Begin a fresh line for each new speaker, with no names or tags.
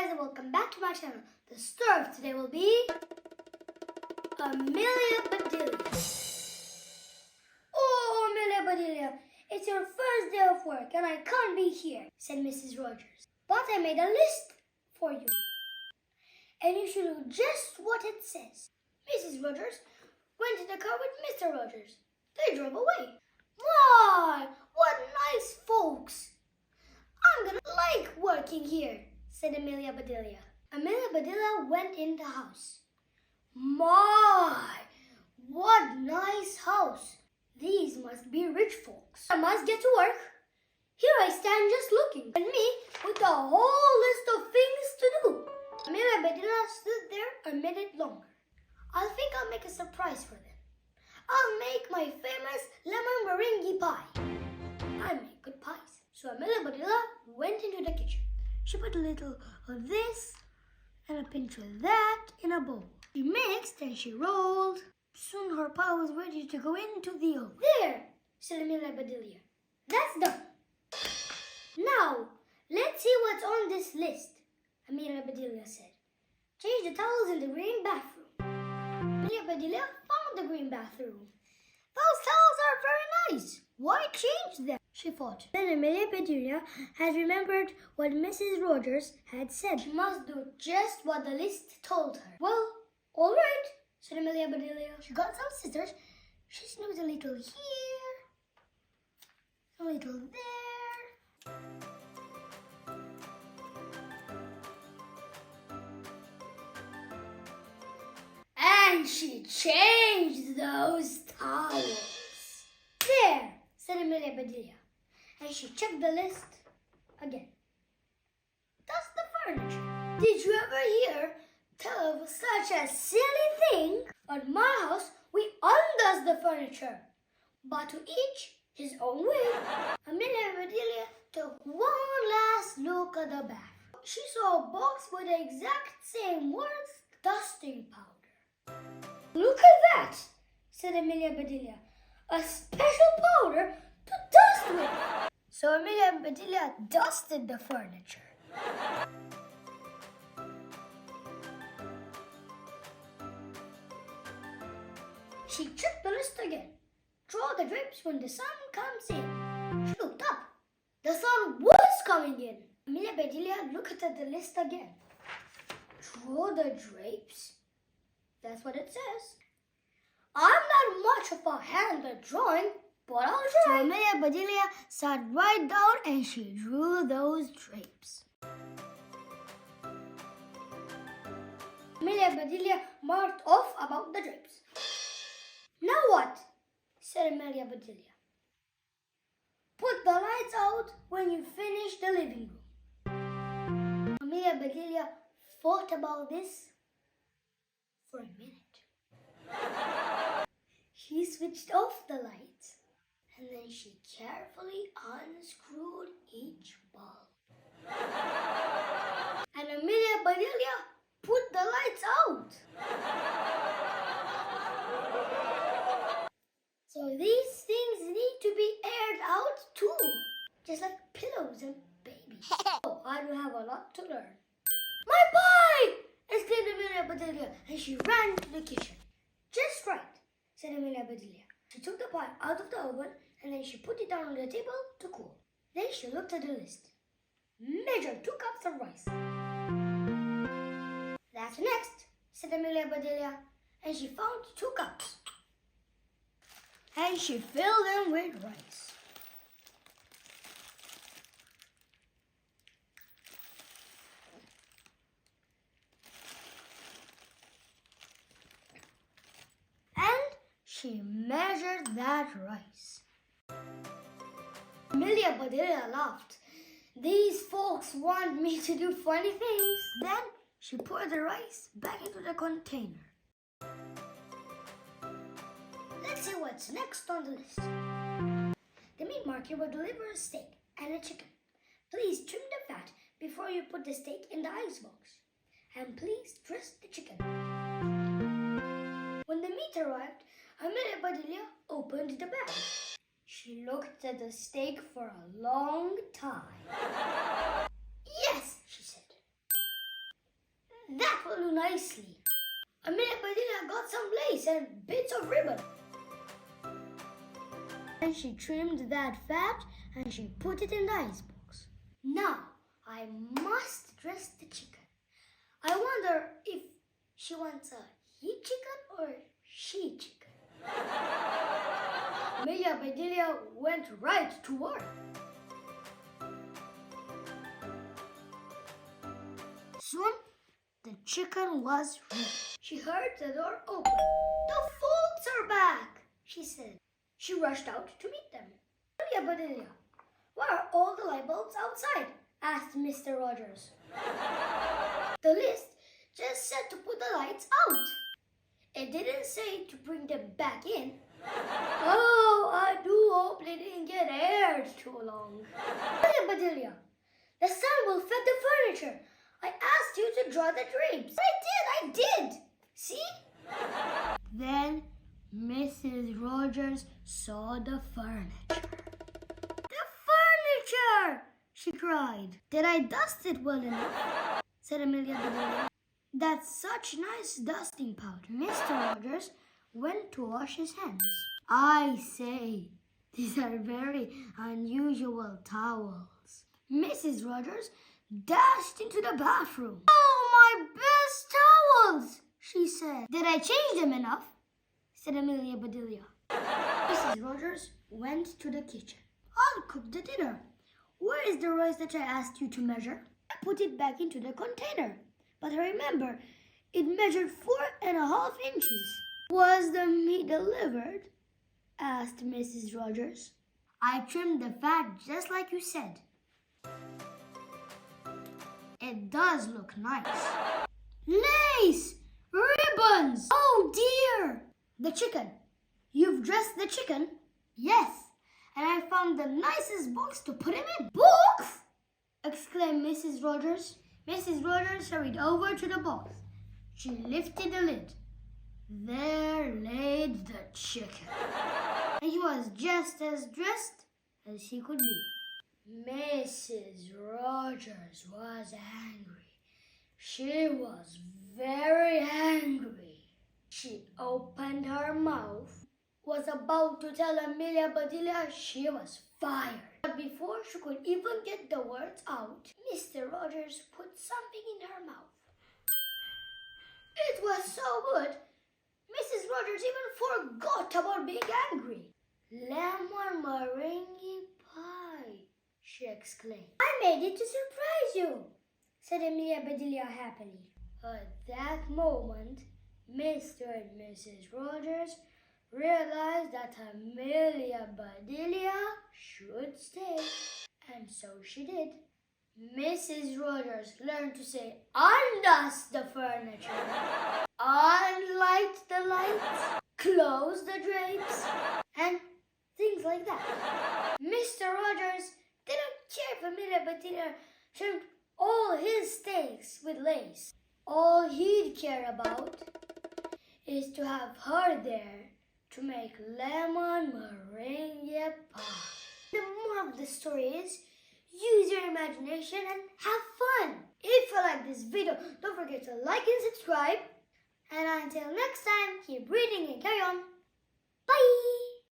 guys and welcome back to my channel. The star of today will be Amelia Bedelia. Oh, Amelia Bedelia, it's your first day of work and I can't be here, said Mrs. Rogers. But I made a list for you. And you should do just what it says. Mrs. Rogers went in the car with Mr. Rogers. They drove away. My, what nice folks. I'm gonna like working here, said Amelia Bedelia. Amelia Bedelia went in the house. My, what nice house. These must be rich folks. I must get to work. Here I stand just looking, and me with a whole list of things to do. Amelia Bedelia stood there a minute longer. I think I'll make a surprise for them. I'll make my famous lemon meringue pie. I make good pies. So Amelia Bedelia went into the kitchen. She put a little of this and a pinch of that in a bowl. She mixed and she rolled. Soon her pie was ready to go into the oven. There, said Amelia Bedelia. That's done. Now, let's see what's on this list, Amelia Bedelia said. Change the towels in the green bathroom. Amelia Bedelia found the green bathroom. Those towels are very nice. Why change them? She thought. Then Amelia Bedelia had remembered what Mrs. Rogers had said. She must do just what the list told her. Well, all right, said Amelia Bedelia. She got some scissors. She snipped a little here, a little there. And she changed those towels. There, said Amelia Bedelia. And she checked the list again. That's the furniture. Did you ever hear tell of such a silly thing? At my house, we undoes the furniture. But to each his own way. Amelia Bedelia took one last look at the bath. She saw a box with the exact same words, dusting powder. Look at that, said Amelia Bedelia. A special powder to dust with. So Amelia Bedelia dusted the furniture. She checked the list again. Draw the drapes when the sun comes in. She looked up. The sun was coming in. Amelia Bedelia looked at the list again. Draw the drapes. That's what it says. I'm not much of a hand at drawing, but I'll try. So Amelia Bedelia sat right down and she drew those drapes. Amelia Bedelia marked off about the drapes. Now what? Said Amelia Bedelia. Put the lights out when you finish the living room. Amelia Bedelia thought about this for a minute. She switched off the lights and then she carefully unscrewed each bulb. And Amelia Bedelia put the lights out. So these things need to be aired out too, just like pillows and babies. Oh, I do have a lot to learn. My pie! Exclaimed Amelia Bedelia, and she ran to the kitchen. Just right, said Amelia Bedelia. She took the pie out of the oven and then she put it down on the table to cool. Then she looked at the list. Measure 2 cups of rice. That's next, said Amelia Bedelia, and she found 2 cups. And she filled them with rice. And she measured that rice. Amelia Bedelia laughed. These folks want me to do funny things. Then she poured the rice back into the container. Let's see what's next on the list. The meat market will deliver a steak and a chicken. Please trim the fat before you put the steak in the icebox. And please dress the chicken. When the meat arrived, Amelia Bedelia opened the bag. She looked at the steak for a long time. Yes, she said. nicely. Amelia Bedelia got some lace and bits of ribbon. And she trimmed that fat and she put it in the icebox. Now, I must dress the chicken. I wonder if she wants a he chicken or she chicken. Amelia Bedelia went right to work. Soon, the chicken was ready. She heard the door open. "The folks are back," she said. She rushed out to meet them. "Amelia Bedelia, why are all the light bulbs outside?" asked Mr. Rogers. "The list just said to put the lights out. It didn't say to bring them back in." "Oh, I do hope they didn't get aired too long." "Amelia Bedelia, the sun will fit the furniture. I asked you to draw the drapes." I did. See?" Then Mrs. Rogers saw the furniture. "The furniture!" she cried. "Did I dust it well enough?" said Amelia Bedelia. "That's such nice dusting powder." Mr. Rogers went to wash his hands. "I say, these are very unusual towels." Mrs. Rogers dashed into the bathroom. "Oh, my best towels!" she said. "Did I change them enough?" said Amelia Bedelia. Mrs. Rogers went to the kitchen. "I'll cook the dinner. Where is the rice that I asked you to measure?" I put it back into the container. But remember, it measured 4.5 inches. "Was the meat delivered?" asked Mrs. Rogers. "I trimmed the fat just like you said." "It does look nice." "Lace! Ribbons! Oh dear!" "The chicken. You've dressed the chicken?" "Yes, and I found the nicest box to put him in." "Box!" exclaimed Mrs. Rogers. Mrs. Rogers hurried over to the box. She lifted the lid. There laid the chicken. And he was just as dressed as he could be. Mrs. Rogers was angry. She was very angry. She opened her mouth, was about to tell Amelia Bedelia she was fired. But before she could even get the words out, Mr. Rogers put something in her mouth. It was so good, Mrs. Rogers even forgot about being angry. "Lemon meringue pie," she exclaimed. "I made it to surprise you," said Amelia Bedelia happily. At that moment, Mr. and Mrs. Rogers realized that Amelia Bedelia should stay, and so she did. Mrs. Rogers learned to say, "Undust the furniture, unlight the lights, close the drapes," and things like that. Mr. Rogers didn't care if Amelia Bedelia trimmed all his steaks with lace. All he'd care about is to have her there to make lemon meringue pie. The moral of the story is, use your imagination and have fun. If you like this video, don't forget to like and subscribe. And until next time, keep reading and carry on. Bye!